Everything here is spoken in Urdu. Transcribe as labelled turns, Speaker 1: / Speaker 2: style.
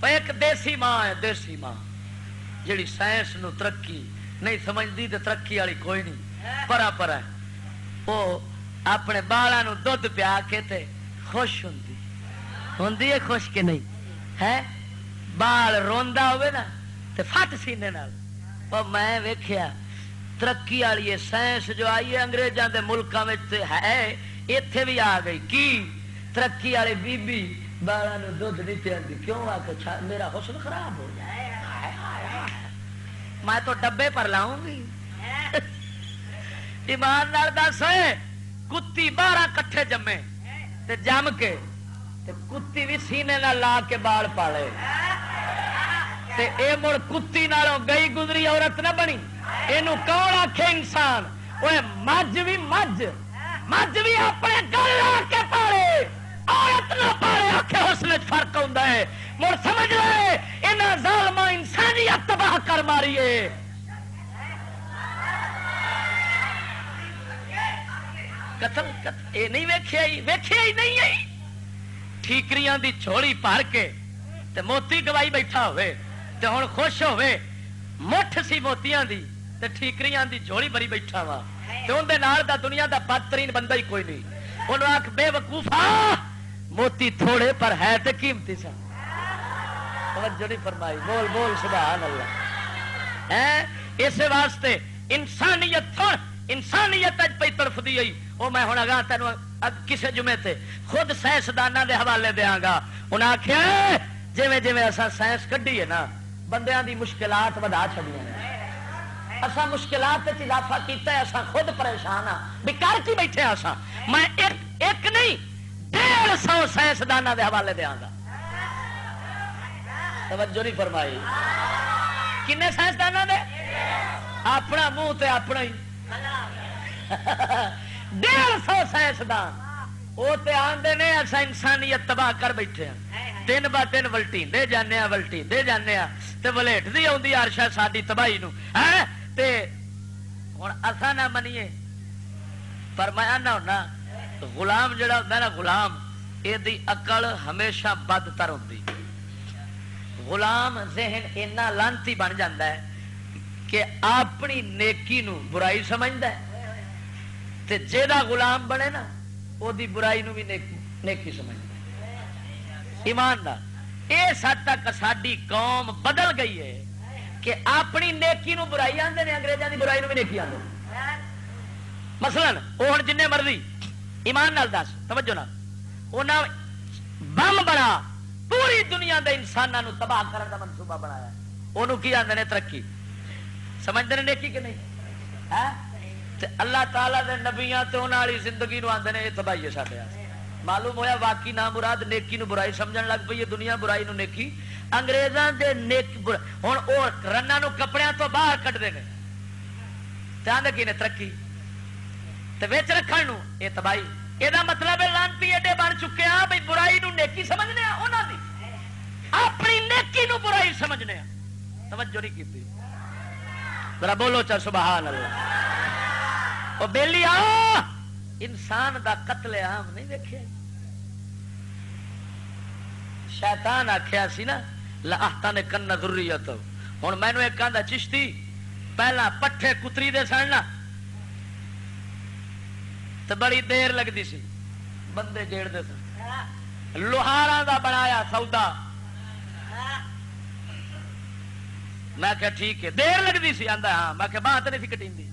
Speaker 1: ایک دیسی ماں ہے، دیسی ماں جیڑی سائنس نو ترقی نہیں سمجھتی تے ترقی والی کوئی نہیں، پرا پرا وہ اپنے بالاں نو دودھ پیا کے تے خوش ہوندی ہے خوش کہ نہیں ہے؟ بال روندا ہوئے نا تے فٹ سینے نال. او میں ویکھیا ترقی والی ہے سائنس جو آئی ہے انگریزاں دے ملکاں وچ ہے، ایتھے بھی آ گئی. کی ترقی والی بی بی بالاں نو دودھ نہیں پیندی کیوں؟ آ کے میرا حسن خراب ہو جائے، میں تو ڈبے پر لاؤں گی. ایمان نال دس کتی 12 کٹھے جمے تے جم کے تے کتی بھی سینے نال لا کے بال پالے تے اے مڑ کتی نالوں گئی گزری عورت نہ بنی. اینو کون آکھے انسان؟ اوے مجھ بھی اپنے گل لا کے پالے عورت نہ پالے. آکھے حسن وچ فرق ہوندا ہے. مڑ سمجھ لے انہاں ظالماں انسانیت تباہ کر ماری ہے. قتل اے نہیں ویکھیا ہی نہیں ہے. ٹھیکریاں دی جھولی بھر کے تے موتی گوائی بیٹھا ہوئے تے ہن خوش ہوئے مٹھ سی موتیاں دی تے ٹھیکریاں دی جھولی بھری بیٹھا وا تے اون دے نال دا دنیا دا بدترین بندہ ہی کوئی نہیں. انہوں آکھ بے وقوفا موتی تھوڑے پر ہے تے قیمتی سا. توجہ نہیں فرمائی. بول بول سبحان اللہ. اس واسطے انسانیت اج پہ تڑفدی ہوئی. وہ میں ہوں اگاں تینوں کسے جمعے تے خود سائنسداناں دے حوالے دیاں گا. انہاں آکھیا جویں جویں اساں سائنس کڈی ہے نا بندیاں دی مشکلات ودا چھڈیاں نے. اساں مشکلات وچ اضافہ کیتا ہے. اساں خود پریشان ہاں بھی کر کی بیٹھے اساں. میں ایک نہیں 150 سائنسداناں دے حوالے دیاں گا. توجہ نہیں فرمائی. کنے سائنسداناں دے؟ اپنا منہ تے اپنا ہی 150 سائنسدان وہ تے آندے نے اساں انسانیت تباہ کر بیٹھے ہیں. دن با دن ولٹیندے جانے تے ولیٹ دی آوندی ہر شے ساڈی تباہی نو تے ہن اساں نہ منیے. پر میں آنا ہونا غلام جڑا ہوندا نا غلام اے دی عقل ہمیشہ بدتر ہوندی. غلام ذہن اینا لانتی بن جاندہ ہے کہ اپنی نیکی نو برائی سمجھدا ہے تے جیڑا غلام بنے نا او دی برائی نو بھی نیکی سمجھدا ہے. ایمان دا اس حد تک ساڈی قوم بدل گئی ہے کہ اپنی نیکی نو برائی آندے نے انگریزاں دی برائی نو بھی نیکی آندے. مثلا وہ ہن جنے مرضی ایمان نال دس توجہ نال انہاں بم بنا پوری دنیا دے انساناں نو تباہ کرن دا منصوبہ بنایا. اونوں کی آندے نے ترقی. سمجھدے نے نیکی کہ نہیں؟ تے اللہ تعالیٰ دے نبیاں تے انہاں والی زندگی نو آندے نے یہ تباہی ہے ساڈے. معلوم ہویا واقعی نام مراد نیکی نو برائی سمجھن لگ پئی. دنیا برائی نو نیکی. انگریزاں دے نیک ہن او رناں نو کپڑیاں تو باہر کڈدے نے تے آندے کی نے ترقی تے وچ رکھن نو یہ تباہی. یہ مطلب ہے لانتی ایڈے بن چکے ہیں بھائی برائی نو نیکی سمجھنے انہاں دی اپنی نیکی نو برائی سمجھنے. توجہ نہیں کیتی. ذرا بولو چا سبحان اللہ. او بیلی آ انسان دا قتل عام نہیں دیکھے. شیطان آکھیا سی نا لأحتنکن ذریتہ. ہن مینوں ایک کہندا چشتی پہلا پٹھے کتری دے سن نا تو بڑی دیر لگتی سی بندے جیڑتے سن. لوہاراں دا بنایا سودا میں کہ ٹھیک ہے دیر لگتی سی. آندا ہاں میں کہ باہ تے نہیں سی کٹیندی.